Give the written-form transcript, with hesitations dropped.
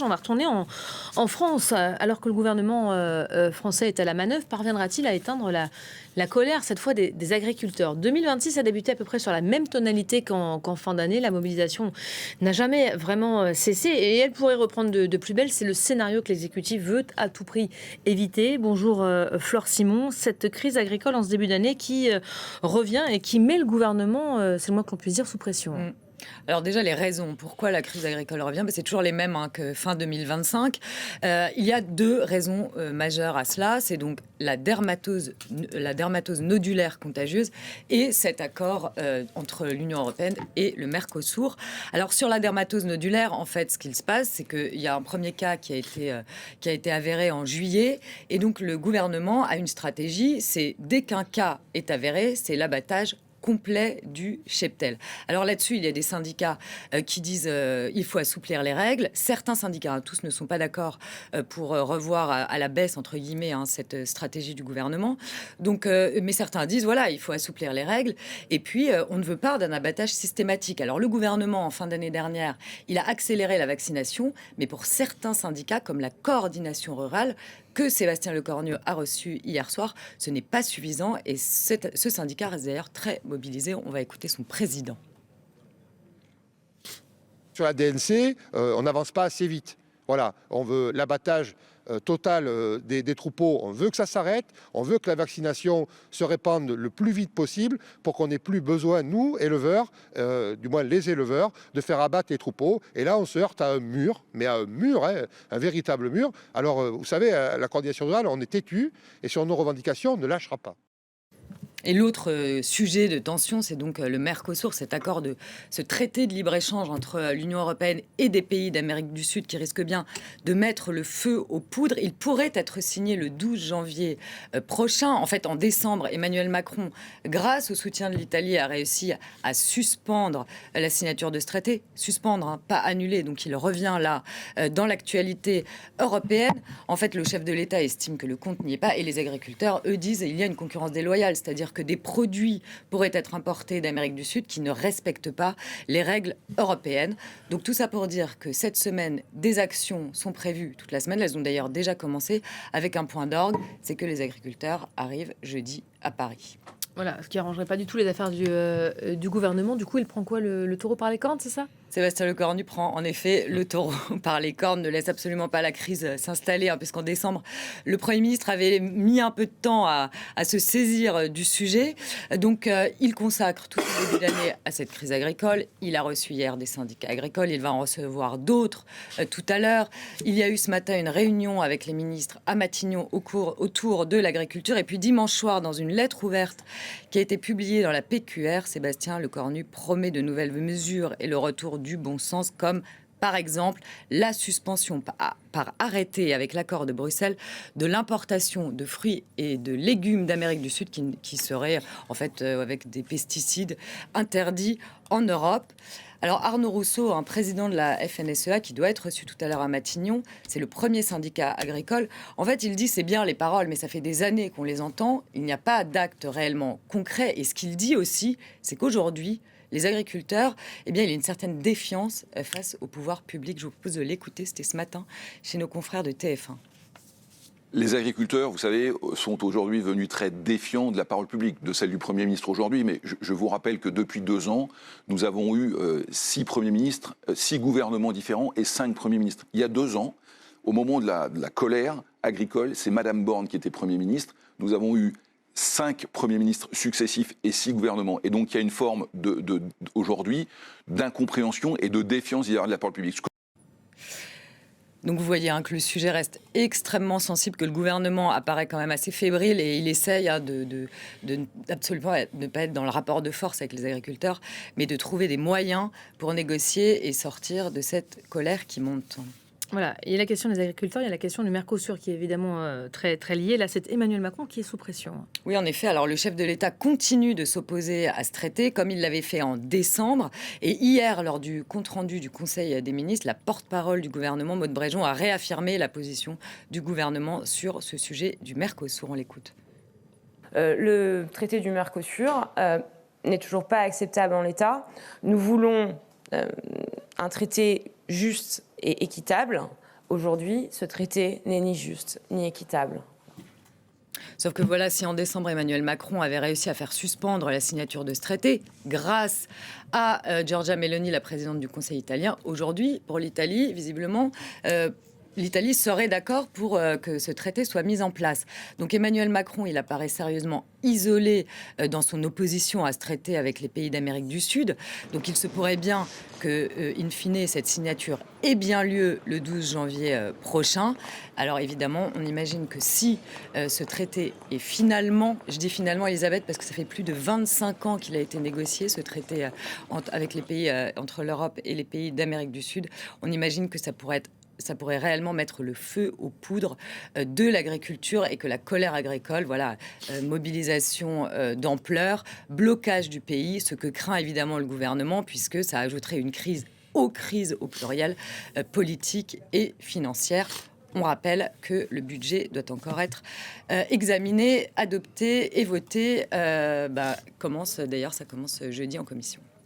On va retourner en France. Alors que le gouvernement français est à la manœuvre, parviendra-t-il à éteindre la colère, cette fois des agriculteurs? 2026 a débuté à peu près sur la même tonalité qu'en fin d'année. La mobilisation n'a jamais vraiment cessé et elle pourrait reprendre de plus belle. C'est le scénario que l'exécutif veut à tout prix éviter. Bonjour Flore Simon. Cette crise agricole en ce début d'année qui revient et qui met le gouvernement, c'est le moins qu'on puisse dire, sous pression. Mmh. Alors déjà, les raisons, pourquoi la crise agricole revient, c'est toujours les mêmes que fin 2025. Il y a deux raisons majeures à cela. C'est donc la dermatose nodulaire contagieuse et cet accord entre l'Union européenne et le Mercosur. Alors sur la dermatose nodulaire, en fait, ce qu'il se passe, c'est qu'il y a un premier cas qui a été avéré en juillet. Et donc le gouvernement a une stratégie, c'est dès qu'un cas est avéré, c'est l'abattage complet du cheptel. Alors là-dessus, il y a des syndicats qui disent il faut assouplir les règles. Certains syndicats, tous ne sont pas d'accord pour revoir à la baisse, entre guillemets, cette stratégie du gouvernement. Donc, mais certains disent voilà, il faut assouplir les règles. Et puis, on ne veut pas d'un abattage systématique. Alors le gouvernement, en fin d'année dernière, il a accéléré la vaccination, mais pour certains syndicats, comme la coordination rurale, que Sébastien Lecornu a reçu hier soir, ce n'est pas suffisant et ce syndicat reste d'ailleurs très mobilisé. On va écouter son président. Sur la DNC, on n'avance pas assez vite. Voilà, on veut l'abattage total des troupeaux, on veut que ça s'arrête, on veut que la vaccination se répande le plus vite possible pour qu'on n'ait plus besoin, nous, éleveurs, du moins les éleveurs, de faire abattre les troupeaux. Et là, on se heurte à un mur, mais à un mur, un véritable mur. Alors, vous savez, à la coordination rurale, on est têtu et sur nos revendications, on ne lâchera pas. Et l'autre sujet de tension, c'est donc le Mercosur, cet accord ce traité de libre-échange entre l'Union européenne et des pays d'Amérique du Sud qui risque bien de mettre le feu aux poudres. Il pourrait être signé le 12 janvier prochain. En fait, en décembre, Emmanuel Macron, grâce au soutien de l'Italie, a réussi à suspendre la signature de ce traité. Suspendre, pas annuler. Donc il revient là dans l'actualité européenne. En fait, le chef de l'État estime que le compte n'y est pas et les agriculteurs, eux, disent qu'il y a une concurrence déloyale, c'est-à-dire que des produits pourraient être importés d'Amérique du Sud qui ne respectent pas les règles européennes. Donc tout ça pour dire que cette semaine, des actions sont prévues toute la semaine. Elles ont d'ailleurs déjà commencé avec un point d'orgue, c'est que les agriculteurs arrivent jeudi à Paris. Voilà, ce qui arrangerait pas du tout les affaires du gouvernement. Du coup, il prend quoi, le taureau par les cornes, c'est ça? Sébastien Lecornu prend en effet le taureau par les cornes, ne laisse absolument pas la crise s'installer, puisqu'en décembre, le Premier ministre avait mis un peu de temps à se saisir du sujet. Donc, il consacre tout le début d'année à cette crise agricole. Il a reçu hier des syndicats agricoles, il va en recevoir d'autres tout à l'heure. Il y a eu ce matin une réunion avec les ministres à Matignon autour de l'agriculture. Et puis dimanche soir, dans une lettre ouverte qui a été publiée dans la PQR, Sébastien Lecornu promet de nouvelles mesures et le retour du bon sens, comme par exemple la suspension par arrêté avec l'accord de Bruxelles de l'importation de fruits et de légumes d'Amérique du Sud qui seraient en fait avec des pesticides interdits en Europe. Alors Arnaud Rousseau, un président de la FNSEA qui doit être reçu tout à l'heure à Matignon, c'est le premier syndicat agricole. En fait, il dit c'est bien les paroles, mais ça fait des années qu'on les entend. Il n'y a pas d'actes réellement concrets. Et ce qu'il dit aussi, c'est qu'aujourd'hui, les agriculteurs, il y a une certaine défiance face au pouvoir public. Je vous propose de l'écouter, c'était ce matin chez nos confrères de TF1. Les agriculteurs, vous savez, sont aujourd'hui venus très défiants de la parole publique, de celle du Premier ministre aujourd'hui. Mais je vous rappelle que depuis 2 ans, nous avons eu 6 Premiers ministres, 6 gouvernements différents et 5 Premiers ministres. Il y a 2 ans, au moment de la colère agricole, c'est Madame Borne qui était Premier ministre. Nous avons eu 5 premiers ministres successifs et 6 gouvernements. Et donc il y a une forme aujourd'hui d'incompréhension et de défiance vis-à-vis de la parole publique. Donc vous voyez que le sujet reste extrêmement sensible, que le gouvernement apparaît quand même assez fébrile et il essaye de absolument ne pas être dans le rapport de force avec les agriculteurs, mais de trouver des moyens pour négocier et sortir de cette colère qui monte. Voilà, il y a la question des agriculteurs, il y a la question du Mercosur qui est évidemment très, très liée. Là, c'est Emmanuel Macron qui est sous pression. Oui, en effet. Alors, le chef de l'État continue de s'opposer à ce traité, comme il l'avait fait en décembre. Et hier, lors du compte-rendu du Conseil des ministres, la porte-parole du gouvernement, Maud Bréjon, a réaffirmé la position du gouvernement sur ce sujet du Mercosur. On l'écoute. Le traité du Mercosur n'est toujours pas acceptable en l'état. Nous voulons un traité juste et équitable Aujourd'hui, ce traité n'est ni juste ni équitable. Sauf que voilà, si en décembre, Emmanuel Macron avait réussi à faire suspendre la signature de ce traité grâce à Giorgia Meloni, la présidente du Conseil italien, aujourd'hui, pour l'Italie, visiblement, l'Italie serait d'accord pour que ce traité soit mis en place. Donc Emmanuel Macron, il apparaît sérieusement isolé dans son opposition à ce traité avec les pays d'Amérique du Sud. Donc il se pourrait bien que, in fine, cette signature ait bien lieu le 12 janvier prochain. Alors évidemment, on imagine que si ce traité est finalement, je dis finalement Elisabeth parce que ça fait plus de 25 ans qu'il a été négocié, ce traité avec les pays entre l'Europe et les pays d'Amérique du Sud, on imagine que ça pourrait réellement mettre le feu aux poudres de l'agriculture et que la colère agricole, voilà, mobilisation d'ampleur, blocage du pays, ce que craint évidemment le gouvernement, puisque ça ajouterait une crise aux crises au pluriel, politique et financière. On rappelle que le budget doit encore être examiné, adopté et voté. Ça commence jeudi en commission.